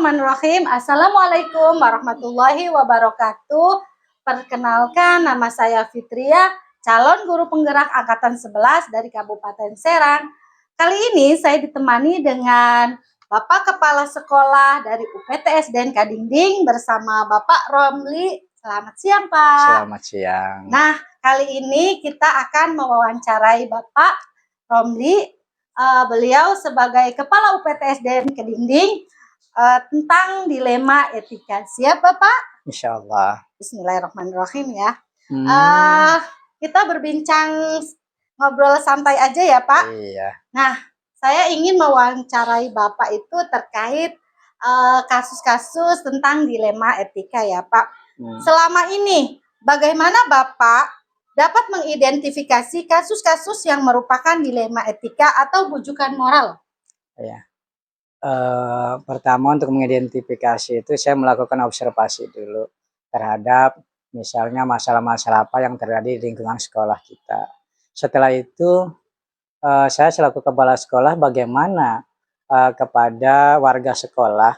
Bismillahirrahmanirrahim. Assalamualaikum warahmatullahi wabarakatuh. Perkenalkan, nama saya Fitria, calon guru penggerak angkatan 11 dari Kabupaten Serang. Kali ini saya ditemani dengan Bapak Kepala Sekolah dari UPTSDN Kadingding bersama Bapak Romli. Selamat siang, Pak. Selamat siang. Nah, kali ini kita akan mewawancarai Bapak Romli. Beliau sebagai Kepala UPTSDN Kadingding tentang dilema etika. Siap, Bapak? Insya Allah. Bismillahirrahmanirrahim ya. Kita berbincang ngobrol santai aja ya, Pak. Iya. Nah, saya ingin mewawancarai Bapak itu terkait kasus-kasus tentang dilema etika ya, Pak. Selama ini, bagaimana Bapak dapat mengidentifikasi kasus-kasus yang merupakan dilema etika atau bujukan moral? Ya. Pertama untuk mengidentifikasi itu saya melakukan observasi dulu terhadap misalnya masalah-masalah apa yang terjadi di lingkungan sekolah kita. Setelah itu saya selaku kepala sekolah bagaimana kepada warga sekolah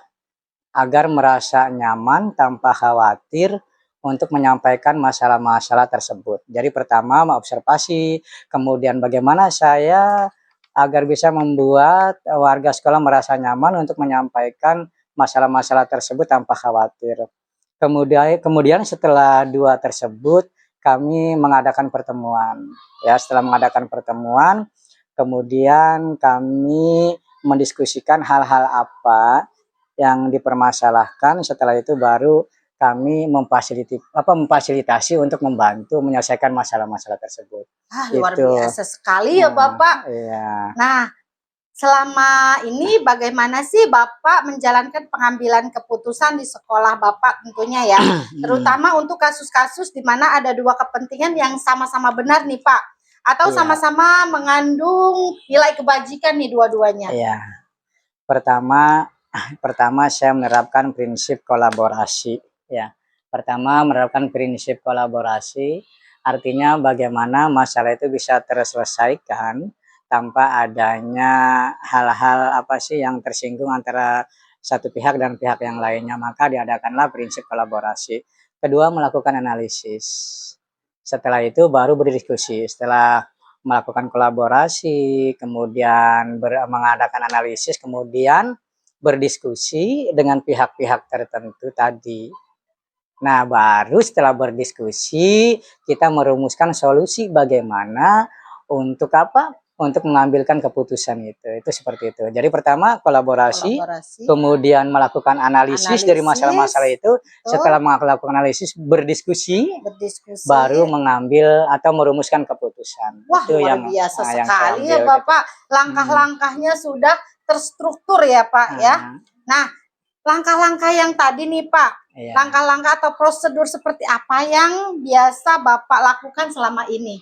agar merasa nyaman tanpa khawatir untuk menyampaikan masalah-masalah tersebut. Jadi pertama observasi, kemudian bagaimana saya agar bisa membuat warga sekolah merasa nyaman untuk menyampaikan masalah-masalah tersebut tanpa khawatir. Kemudian setelah dua tersebut kami mengadakan pertemuan. Ya, setelah mengadakan pertemuan, kemudian kami mendiskusikan hal-hal apa yang dipermasalahkan. Setelah itu baru kami memfasilitasi untuk membantu menyelesaikan masalah-masalah tersebut. Luar biasa sekali ya Bapak. Iya. Nah, selama ini bagaimana sih Bapak menjalankan pengambilan keputusan di sekolah Bapak tentunya ya, terutama untuk kasus-kasus di mana ada dua kepentingan yang sama-sama benar nih Pak, atau sama-sama mengandung nilai kebajikan nih dua-duanya? Iya. Pertama saya menerapkan prinsip kolaborasi. Ya, pertama menerapkan prinsip kolaborasi, artinya bagaimana masalah itu bisa terselesaikan tanpa adanya hal-hal apa sih yang tersinggung antara satu pihak dan pihak yang lainnya, maka diadakanlah prinsip kolaborasi. Kedua, melakukan analisis. Setelah itu baru berdiskusi. Setelah melakukan kolaborasi, kemudian mengadakan analisis, kemudian berdiskusi dengan pihak-pihak tertentu tadi. Nah, baru setelah berdiskusi, kita merumuskan solusi bagaimana untuk apa? Untuk mengambilkan keputusan itu. Itu seperti itu. Jadi pertama kolaborasi. Kemudian melakukan analisis dari masalah-masalah itu. Setelah melakukan analisis, berdiskusi, baru mengambil atau merumuskan keputusan. Wah, itu luar biasa sekali ya Bapak. Langkah-langkahnya sudah terstruktur ya Pak ya. Nah, langkah-langkah yang tadi nih Pak, langkah-langkah atau prosedur seperti apa yang biasa Bapak lakukan selama ini?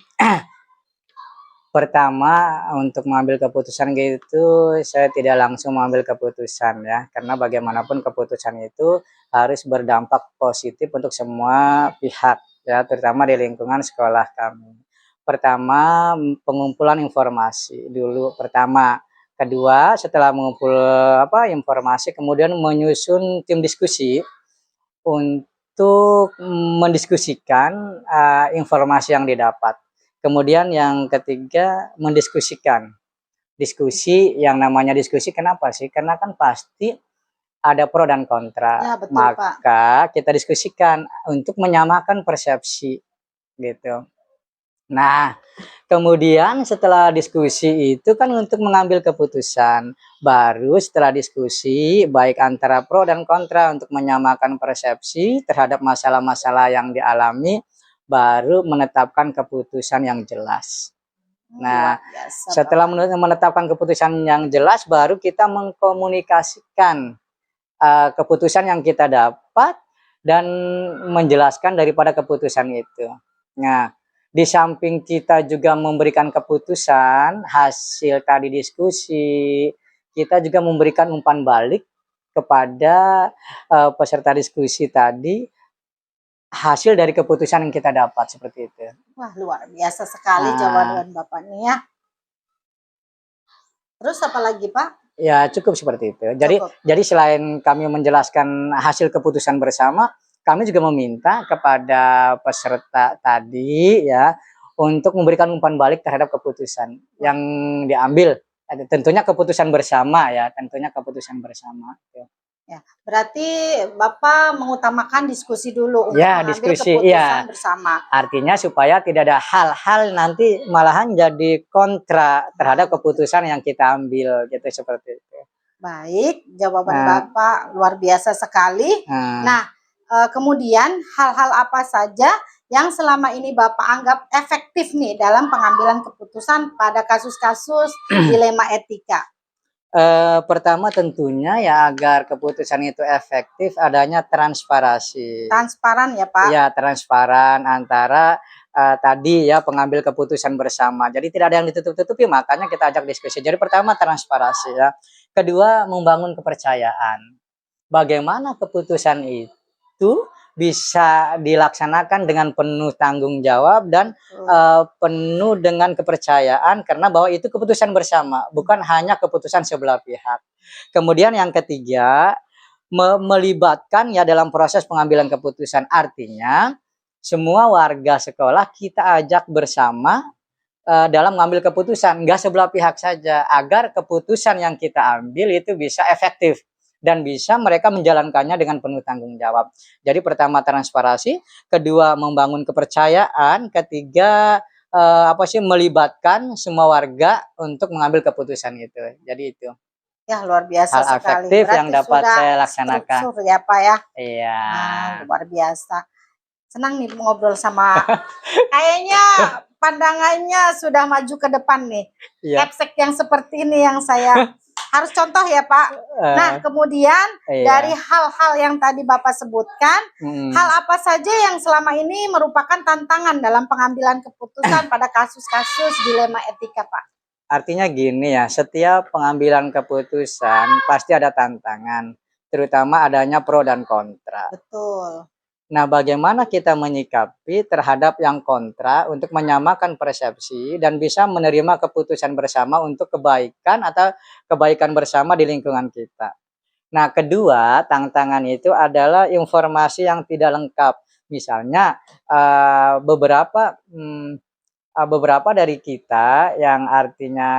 Pertama, untuk mengambil keputusan gitu, saya tidak langsung mengambil keputusan ya, karena bagaimanapun keputusan itu harus berdampak positif untuk semua pihak ya, terutama di lingkungan sekolah kami. Pertama, pengumpulan informasi dulu pertama. Kedua, setelah mengumpul informasi, kemudian menyusun tim diskusi untuk mendiskusikan informasi yang didapat. Kemudian yang ketiga, mendiskusikan. Diskusi, yang namanya diskusi kenapa sih? Karena kan pasti ada pro dan kontra. Ya, betul, maka Pak, kita diskusikan untuk menyamakan persepsi gitu. Nah, kemudian setelah diskusi itu kan untuk mengambil keputusan. Baru setelah diskusi baik antara pro dan kontra untuk menyamakan persepsi terhadap masalah-masalah yang dialami, baru menetapkan keputusan yang jelas. Nah, setelah menetapkan keputusan yang jelas, baru kita mengkomunikasikan keputusan yang kita dapat dan menjelaskan daripada keputusan itu. Nah, di samping kita juga memberikan keputusan, hasil tadi diskusi, kita juga memberikan umpan balik kepada peserta diskusi tadi, hasil dari keputusan yang kita dapat seperti itu. Wah, luar biasa sekali jawaban Bapak nih ya. Terus apa lagi Pak? Ya, cukup seperti itu. Jadi Cukup. jadi selain kami menjelaskan hasil keputusan bersama, kami juga meminta kepada peserta tadi ya untuk memberikan umpan balik terhadap keputusan yang diambil. Tentunya keputusan bersama ya, tentunya keputusan bersama. Ya, berarti Bapak mengutamakan diskusi dulu untuk Ya, mengambil diskusi. keputusan Iya. bersama. Artinya supaya tidak ada hal-hal nanti malahan jadi kontra terhadap keputusan yang kita ambil gitu seperti itu. Baik, jawaban Nah, Bapak luar biasa sekali. nah, Nah, kemudian hal-hal apa saja yang selama ini Bapak anggap efektif nih dalam pengambilan keputusan pada kasus-kasus dilema etika? pertama tentunya ya agar keputusan itu efektif adanya transparansi. Transparan ya Pak? Ya, transparan antara tadi ya pengambil keputusan bersama. Jadi tidak ada yang ditutup-tutupi, makanya kita ajak diskusi. Jadi pertama transparansi ya. Kedua membangun kepercayaan. Bagaimana keputusan itu bisa dilaksanakan dengan penuh tanggung jawab dan penuh dengan kepercayaan karena bahwa itu keputusan bersama, bukan hanya keputusan sebelah pihak. Kemudian yang ketiga, melibatkan ya dalam proses pengambilan keputusan. Artinya semua warga sekolah kita ajak bersama dalam mengambil keputusan, nggak sebelah pihak saja, agar keputusan yang kita ambil itu bisa efektif dan bisa mereka menjalankannya dengan penuh tanggung jawab. Jadi pertama transparansi, kedua membangun kepercayaan, ketiga melibatkan semua warga untuk mengambil keputusan itu. Jadi itu Ya, luar biasa hal sekali. efektif Berarti yang dapat sudah saya laksanakan. struktur ya Pak ya? Iya. Luar biasa. Senang nih ngobrol sama kayaknya pandangannya sudah maju ke depan nih. Iya. Epsek yang seperti ini yang saya harus contoh ya Pak. Nah, kemudian dari hal-hal yang tadi Bapak sebutkan, hal apa saja yang selama ini merupakan tantangan dalam pengambilan keputusan pada kasus-kasus dilema etika Pak? Artinya gini ya, setiap pengambilan keputusan pasti ada tantangan, terutama adanya pro dan kontra. Betul. Nah, bagaimana kita menyikapi terhadap yang kontra untuk menyamakan persepsi dan bisa menerima keputusan bersama untuk kebaikan atau kebaikan bersama di lingkungan kita. Nah, kedua, tantangan itu adalah informasi yang tidak lengkap. Misalnya, beberapa dari kita yang artinya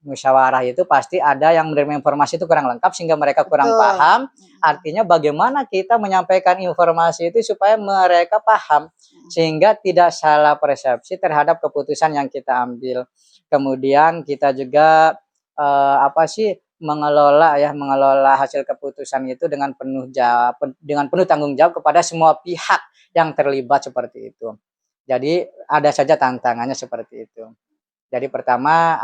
musyawarah itu pasti ada yang menerima informasi itu kurang lengkap sehingga mereka kurang paham. Artinya bagaimana kita menyampaikan informasi itu supaya mereka paham sehingga tidak salah persepsi terhadap keputusan yang kita ambil. Kemudian kita juga mengelola hasil keputusan itu dengan penuh tanggung jawab kepada semua pihak yang terlibat seperti itu. Jadi ada saja tantangannya seperti itu. Jadi pertama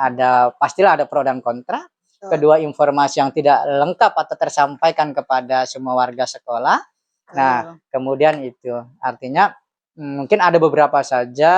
pastilah ada pro dan kontra. Kedua, informasi yang tidak lengkap atau tersampaikan kepada semua warga sekolah. Nah, kemudian itu artinya mungkin ada beberapa saja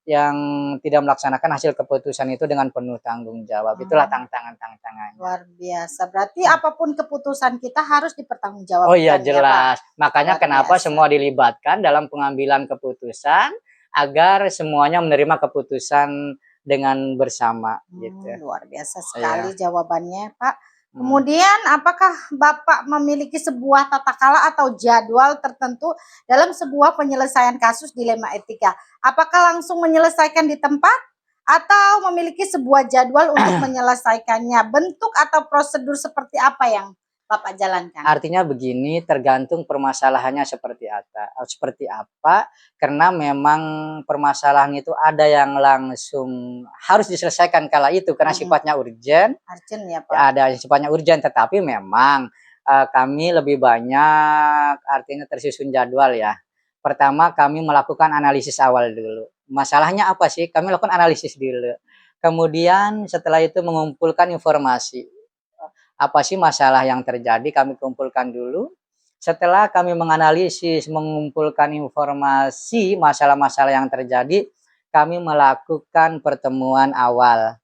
yang tidak melaksanakan hasil keputusan itu dengan penuh tanggung jawab. Itulah tantangan-tantangannya. Luar biasa. Berarti apapun keputusan kita harus dipertanggungjawabkan. Oh iya, jelas. Ya, makanya kenapa semua dilibatkan dalam pengambilan keputusan agar semuanya menerima keputusan dengan bersama gitu. Luar biasa sekali jawabannya Pak. Kemudian apakah Bapak memiliki sebuah tata krama atau jadwal tertentu dalam sebuah penyelesaian kasus dilema etika? Apakah langsung menyelesaikan di tempat atau memiliki sebuah jadwal untuk menyelesaikannya? Bentuk atau prosedur seperti apa yang Bapak jalankan? Artinya begini, tergantung permasalahannya seperti apa, karena memang permasalahan itu ada yang langsung harus diselesaikan kala itu karena sifatnya urgent. Urgent ya Pak. Ada yang sifatnya urgent, tetapi memang kami lebih banyak artinya tersusun jadwal ya. Pertama kami melakukan analisis awal dulu. Masalahnya apa sih? Kami lakukan analisis dulu. Kemudian setelah itu mengumpulkan informasi. Apa sih masalah yang terjadi, kami kumpulkan dulu. Setelah kami menganalisis, mengumpulkan informasi masalah-masalah yang terjadi, kami melakukan pertemuan awal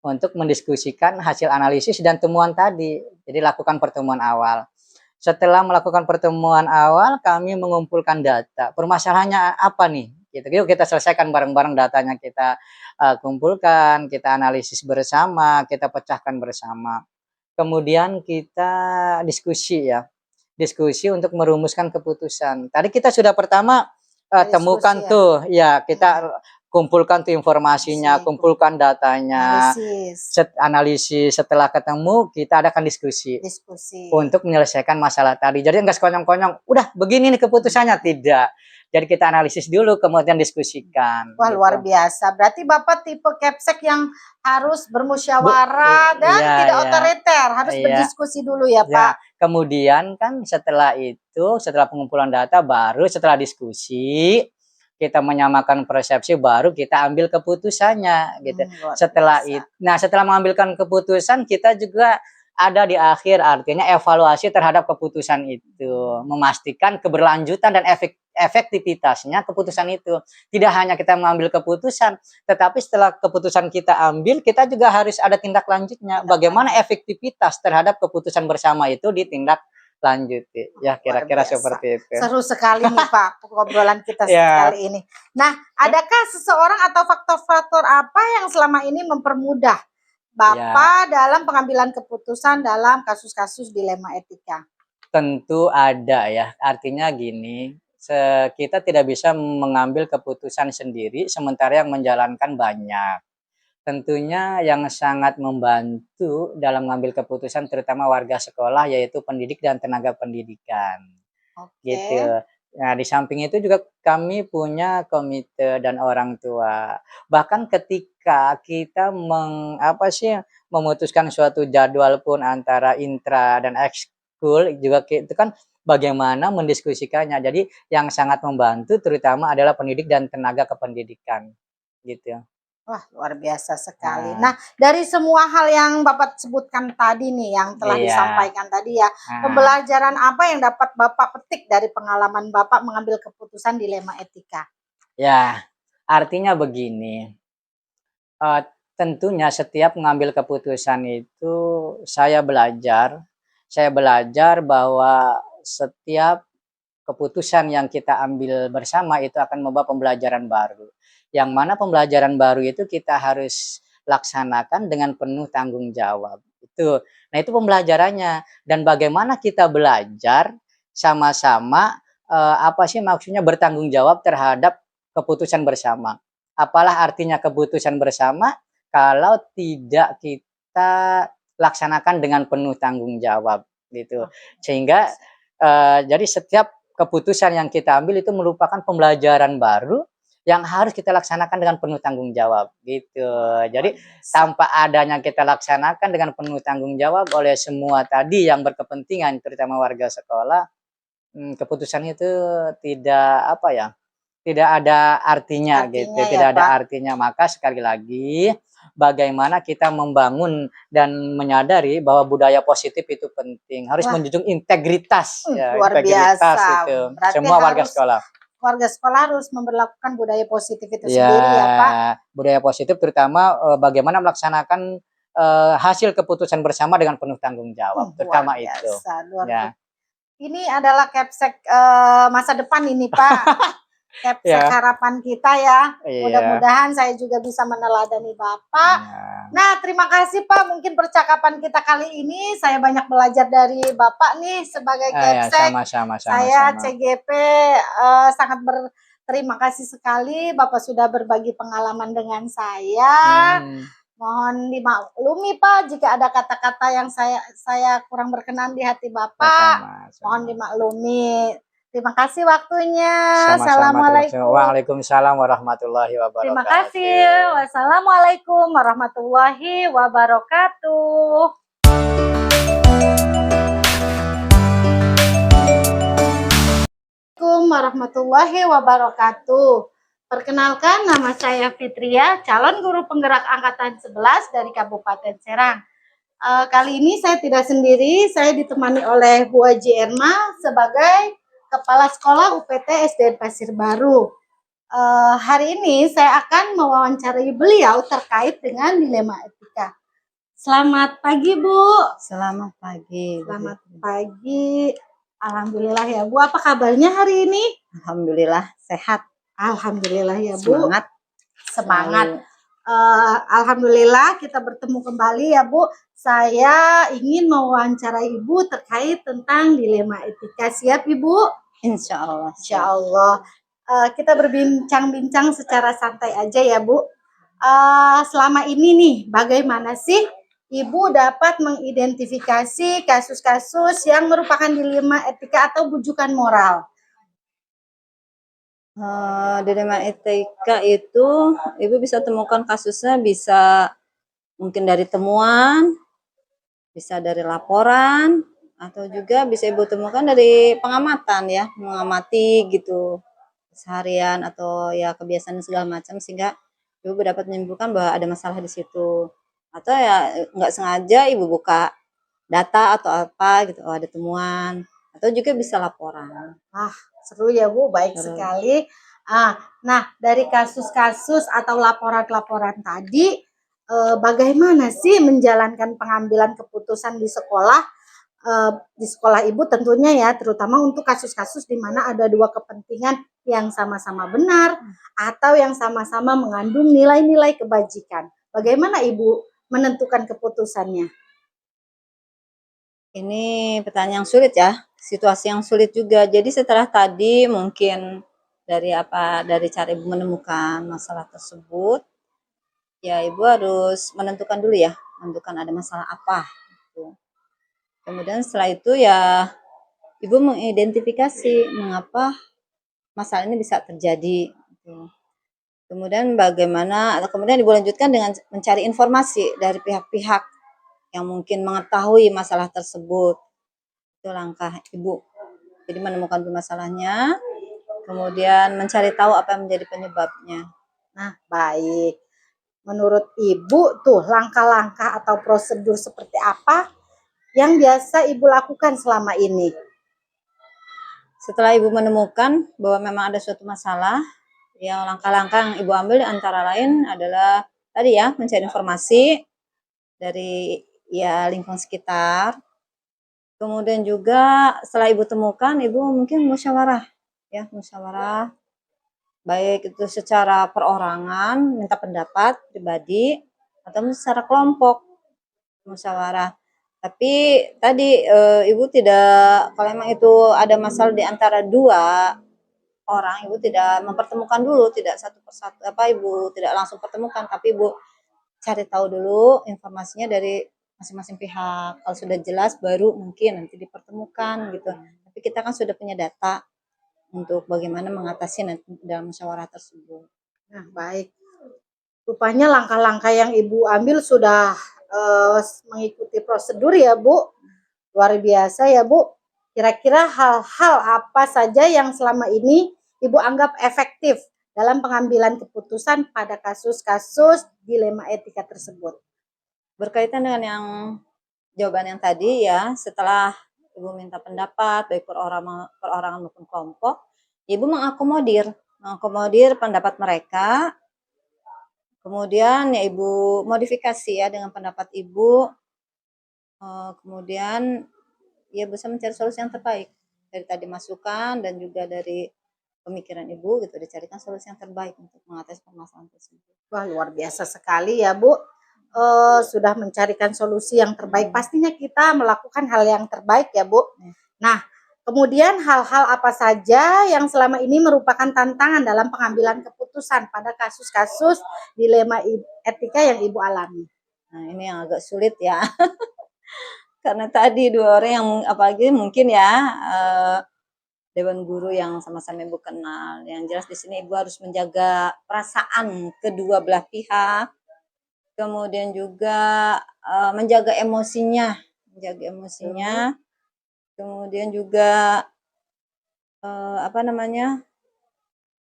untuk mendiskusikan hasil analisis dan temuan tadi. Jadi lakukan pertemuan awal. Setelah melakukan pertemuan awal, kami mengumpulkan data. Permasalahannya apa nih? Yuk kita selesaikan bareng-bareng datanya, kita kumpulkan, kita analisis bersama, kita pecahkan bersama. kemudian kita diskusi ya. Diskusi untuk merumuskan keputusan. Tadi kita sudah pertama temukan Diskusi ya. tuh, ya kita kumpulkan tuh informasinya, kumpulkan datanya, analisis. Setelah ketemu kita adakan diskusi untuk menyelesaikan masalah tadi. Jadi enggak sekonyong-konyong, udah begini nih keputusannya, tidak. Jadi kita analisis dulu, kemudian diskusikan. Wah, gitu. luar biasa. Berarti Bapak tipe Kepsek yang harus bermusyawarah dan tidak otoriter, harus berdiskusi dulu ya, Pak. Kemudian kan setelah itu, setelah pengumpulan data, baru setelah diskusi, kita menyamakan persepsi, baru kita ambil keputusannya gitu. Setelah itu, nah setelah mengambilkan keputusan, kita juga ada di akhir, artinya evaluasi terhadap keputusan itu, memastikan keberlanjutan dan efektivitasnya keputusan itu. Tidak hanya kita mengambil keputusan, tetapi setelah keputusan kita ambil, kita juga harus ada tindak lanjutnya. Bagaimana efektivitas terhadap keputusan bersama itu ditindak lanjuti. Ya, kira-kira seperti itu. Seru sekali nih Pak, obrolan kita kali ini. Nah, adakah seseorang atau faktor-faktor apa yang selama ini mempermudah Bapak dalam pengambilan keputusan dalam kasus-kasus dilema etika? Tentu ada ya, artinya gini, kita tidak bisa mengambil keputusan sendiri sementara yang menjalankan banyak. Tentunya yang sangat membantu dalam mengambil keputusan terutama warga sekolah yaitu pendidik dan tenaga pendidikan. Gitu. Nah, di samping itu juga kami punya komite dan orang tua. Bahkan ketika kita memutuskan suatu jadwal pun antara intra dan ekskul juga itu kan bagaimana mendiskusikannya. Jadi yang sangat membantu terutama adalah pendidik dan tenaga kependidikan. Gitu. Wah, luar biasa sekali. Nah, dari semua hal yang Bapak sebutkan tadi nih, yang telah disampaikan tadi ya, pembelajaran apa yang dapat Bapak petik dari pengalaman Bapak mengambil keputusan dilema etika? Ya, artinya begini, tentunya setiap mengambil keputusan itu saya belajar bahwa setiap keputusan yang kita ambil bersama itu akan membawa pembelajaran baru. Yang mana pembelajaran baru itu kita harus laksanakan dengan penuh tanggung jawab. Nah itu pembelajarannya. Dan bagaimana kita belajar sama-sama maksudnya bertanggung jawab terhadap keputusan bersama. Apalah artinya keputusan bersama kalau tidak kita laksanakan dengan penuh tanggung jawab gitu. Sehingga jadi setiap keputusan yang kita ambil itu merupakan pembelajaran baru yang harus kita laksanakan dengan penuh tanggung jawab gitu. Jadi tanpa adanya kita laksanakan dengan penuh tanggung jawab oleh semua tadi yang berkepentingan terutama warga sekolah, keputusan itu tidak tidak ada artinya gitu, tidak ada artinya. Maka sekali lagi bagaimana kita membangun dan menyadari bahwa budaya positif itu penting, harus menjunjung integritas, luar biasa. Itu semua warga sekolah. Warga sekolah harus memperlakukan budaya positif itu sendiri ya Pak. Budaya positif terutama bagaimana melaksanakan hasil keputusan bersama dengan penuh tanggung jawab, terutama itu. Ini adalah Kepsek masa depan ini Pak. Kepsek harapan kita ya. Mudah-mudahan saya juga bisa meneladani Bapak. Nah, terima kasih Pak. Mungkin percakapan kita kali ini saya banyak belajar dari Bapak nih sebagai Kepsek. Saya CGP sangat berterima kasih sekali Bapak sudah berbagi pengalaman dengan saya. Mohon dimaklumi Pak jika ada kata-kata yang saya kurang berkenan di hati Bapak. Mohon dimaklumi. Terima kasih waktunya. Assalamualaikum. Waalaikumsalam warahmatullahi wabarakatuh. Terima kasih. Wassalamualaikum warahmatullahi wabarakatuh. Assalamualaikum warahmatullahi wabarakatuh. Perkenalkan, nama saya Fitria, calon guru penggerak angkatan 11 dari Kabupaten Serang. Kali ini saya tidak sendiri, saya ditemani oleh Bu Haji Erma sebagai Kepala Sekolah UPT SDN Pasir Baru. Hari ini saya akan mewawancarai beliau terkait dengan dilema etika. Selamat pagi Bu. Selamat pagi. Selamat pagi. Alhamdulillah ya Bu. Apa kabarnya hari ini? Alhamdulillah sehat. Alhamdulillah ya Bu. Semangat. Alhamdulillah kita bertemu kembali ya Bu. Saya ingin mewawancarai Ibu terkait tentang dilema etika. Siap Ibu? Insya Allah. Insya Allah. Kita berbincang-bincang secara santai aja ya Bu. Selama ini nih, bagaimana sih Ibu dapat mengidentifikasi kasus-kasus yang merupakan dilema etika atau bujukan moral? Dilema etika itu Ibu bisa temukan kasusnya bisa mungkin dari temuan, bisa dari laporan, atau juga bisa Ibu temukan dari pengamatan ya, mengamati gitu seharian atau ya kebiasaan segala macam sehingga Ibu dapat menyimpulkan bahwa ada masalah di situ. Atau ya nggak sengaja Ibu buka data atau apa gitu, oh ada temuan, atau juga bisa laporan. Seru ya Bu, baik Seru. sekali. Nah, dari kasus-kasus atau laporan-laporan tadi, bagaimana sih menjalankan pengambilan keputusan di sekolah? Di sekolah Ibu tentunya ya, terutama untuk kasus-kasus di mana ada dua kepentingan yang sama-sama benar atau yang sama-sama mengandung nilai-nilai kebajikan. Bagaimana Ibu menentukan keputusannya? Ini pertanyaan yang sulit ya, situasi yang sulit juga. Jadi setelah tadi mungkin dari cara Ibu menemukan masalah tersebut, ya Ibu harus menentukan dulu ya, menentukan ada masalah apa gitu. Kemudian setelah itu ya Ibu mengidentifikasi mengapa masalah ini bisa terjadi gitu. Kemudian kemudian Ibu lanjutkan dengan mencari informasi dari pihak-pihak yang mungkin mengetahui masalah tersebut. Itu langkah Ibu. Jadi menemukan masalahnya, kemudian mencari tahu apa yang menjadi penyebabnya. Nah, baik. Menurut Ibu tuh langkah-langkah atau prosedur seperti apa yang biasa Ibu lakukan selama ini? Setelah Ibu menemukan bahwa memang ada suatu masalah, yang langkah-langkah yang Ibu ambil antara lain adalah tadi ya, mencari informasi dari ya lingkungan sekitar. Kemudian juga setelah Ibu temukan, Ibu mungkin musyawarah ya, musyawarah baik itu secara perorangan, minta pendapat pribadi atau secara kelompok musyawarah. Tapi tadi Ibu tidak, kalau memang itu ada masalah di antara dua orang, Ibu tidak mempertemukan dulu, tidak satu persatu Ibu tidak langsung pertemukan, tapi Ibu cari tahu dulu informasinya dari masing-masing pihak. Kalau sudah jelas baru mungkin nanti dipertemukan gitu. Tapi kita kan sudah punya data untuk bagaimana mengatasi nanti dalam musyawarah tersebut. Nah, baik. Rupanya langkah-langkah yang Ibu ambil sudah mengikuti prosedur ya, Bu. Luar biasa ya, Bu. Kira-kira hal-hal apa saja yang selama ini Ibu anggap efektif dalam pengambilan keputusan pada kasus-kasus dilema etika tersebut? Berkaitan dengan yang jawaban yang tadi ya, setelah Ibu minta pendapat baik perorangan maupun kelompok, Ibu mengakomodir pendapat mereka. Kemudian ya Ibu modifikasi ya dengan pendapat Ibu. Kemudian ya bisa mencari solusi yang terbaik dari tadi masukan dan juga dari pemikiran Ibu gitu, dicarikan solusi yang terbaik untuk mengatasi permasalahan tersebut. Wah, luar biasa sekali ya, Bu. Sudah mencarikan solusi yang terbaik. Pastinya kita melakukan hal yang terbaik ya, Bu. Nah, kemudian hal-hal apa saja yang selama ini merupakan tantangan dalam pengambilan keputusan pada kasus-kasus dilema etika yang Ibu alami? Nah, ini yang agak sulit ya. Karena tadi dua orang yang apalagi mungkin ya dewan guru yang sama-sama Ibu kenal. Yang jelas di sini Ibu harus menjaga perasaan kedua belah pihak. Kemudian juga menjaga emosinya. Kemudian juga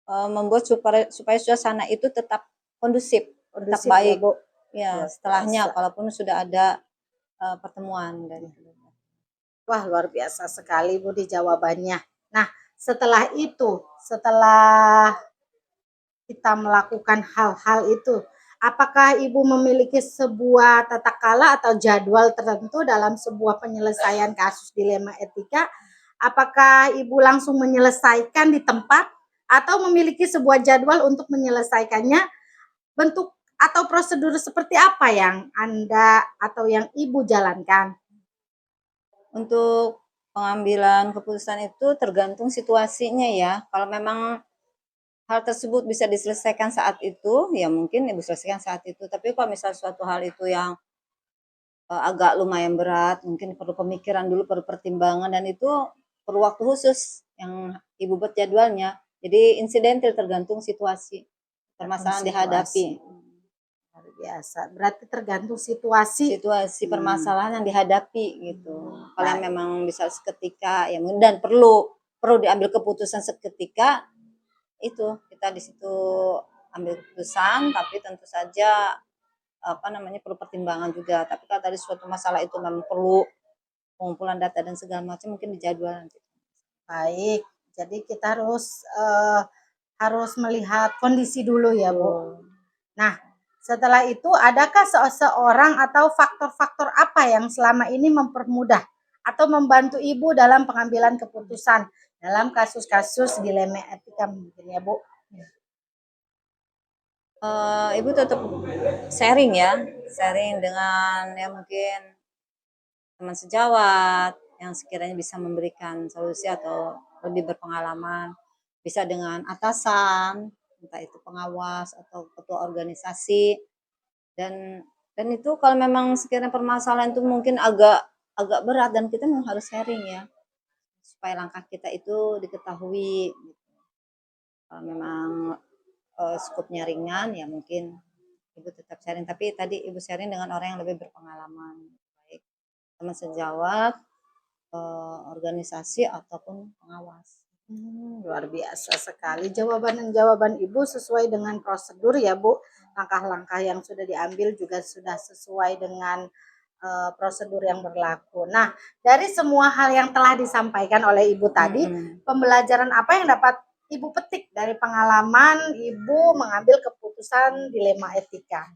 membuat supaya suasana itu tetap kondusif tetap baik. Ya, Bu. Ya, setelahnya kalaupun sudah ada pertemuan dari Wah, luar biasa sekali Bu di jawabannya. Nah, setelah itu, setelah kita melakukan hal-hal itu, apakah Ibu memiliki sebuah tata kala atau jadwal tertentu dalam sebuah penyelesaian kasus dilema etika? Apakah Ibu langsung menyelesaikan di tempat atau memiliki sebuah jadwal untuk menyelesaikannya? Bentuk atau prosedur seperti apa yang Anda atau yang Ibu jalankan? Untuk pengambilan keputusan itu tergantung situasinya ya. Kalau memang hal tersebut bisa diselesaikan saat itu, ya mungkin Ibu selesaikan saat itu. Tapi kalau misal suatu hal itu yang agak lumayan berat, mungkin perlu pemikiran dulu, perlu pertimbangan, dan itu perlu waktu khusus yang Ibu buat jadwalnya. Jadi insidentil, tergantung situasi permasalahan dihadapi. Luar biasa. Berarti tergantung situasi. Situasi permasalahan yang dihadapi gitu. Kalau yang memang bisa seketika ya dan perlu diambil keputusan seketika, itu kita di situ ambil keputusan, tapi tentu saja perlu pertimbangan juga. Tapi kalau tadi suatu masalah itu memang perlu pengumpulan data dan segala macam, mungkin di jadwal nanti. Baik, jadi kita harus melihat kondisi dulu ya, Bu. Nah, setelah itu adakah seseorang atau faktor-faktor apa yang selama ini mempermudah atau membantu Ibu dalam pengambilan keputusan dalam kasus-kasus dilema etika mungkin ya, Bu? Ibu tetap sharing ya, sharing dengan ya mungkin teman sejawat yang sekiranya bisa memberikan solusi atau lebih berpengalaman, bisa dengan atasan, entah itu pengawas atau ketua organisasi, dan itu kalau memang sekiranya permasalahan itu mungkin agak berat, dan kita memang harus sharing ya, supaya langkah kita itu diketahui. Kalau memang skupnya ringan ya mungkin Ibu tetap sharing, tapi tadi Ibu sharing dengan orang yang lebih berpengalaman, baik teman sejawat, organisasi ataupun pengawas. Luar biasa sekali jawaban Ibu sesuai dengan prosedur ya, Bu. Langkah-langkah yang sudah diambil juga sudah sesuai dengan prosedur yang berlaku. Nah, dari semua hal yang telah disampaikan oleh Ibu tadi, pembelajaran apa yang dapat Ibu petik dari pengalaman Ibu mengambil keputusan dilema etika?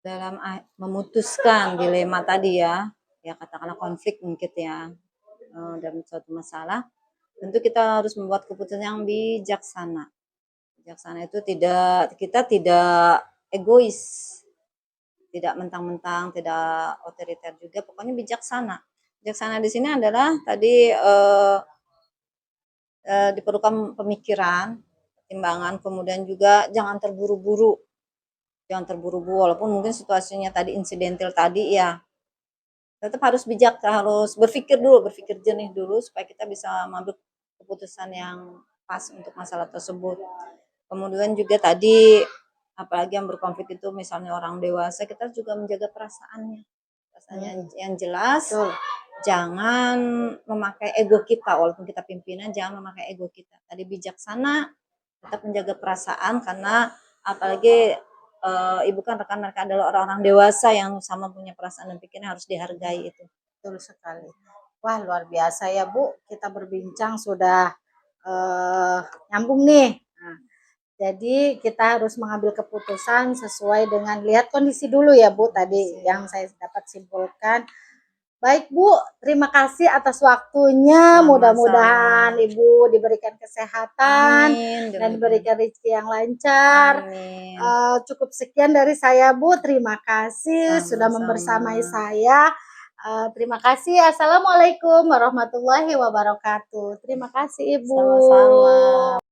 Dalam memutuskan dilema tadi ya katakanlah konflik mungkin ya, dalam suatu masalah, tentu kita harus membuat keputusan yang bijaksana. Bijaksana itu kita tidak egois, tidak mentang-mentang, tidak otoriter juga, pokoknya bijaksana. Bijaksana di sini adalah tadi diperlukan pemikiran, pertimbangan, kemudian juga jangan terburu-buru. Jangan terburu-buru, walaupun mungkin situasinya tadi insidental tadi ya, tetap harus bijak, harus berpikir jernih dulu supaya kita bisa mengambil keputusan yang pas untuk masalah tersebut. Kemudian juga tadi apalagi yang berkonflik itu misalnya orang dewasa, kita juga menjaga perasaannya yang jelas. Jangan memakai ego kita, walaupun kita pimpinan jangan memakai ego kita. Tadi bijaksana, tetap menjaga perasaan, karena apalagi Ibu kan rekan mereka adalah orang-orang dewasa yang sama punya perasaan dan pikiran, harus dihargai itu. Betul sekali. Wah, luar biasa ya, Bu. Kita berbincang sudah nyambung nih. Nah, jadi kita harus mengambil keputusan sesuai dengan lihat kondisi dulu ya, Bu, tadi yang saya dapat simpulkan. Baik, Bu, terima kasih atas waktunya. Mudah-mudahan Ibu diberikan kesehatan. Amin. Dan diberikan rezeki yang lancar. Cukup sekian dari saya, Bu. Terima kasih sudah membersamai saya. Terima kasih. Assalamualaikum warahmatullahi wabarakatuh. Terima kasih, Ibu. Sama-sama.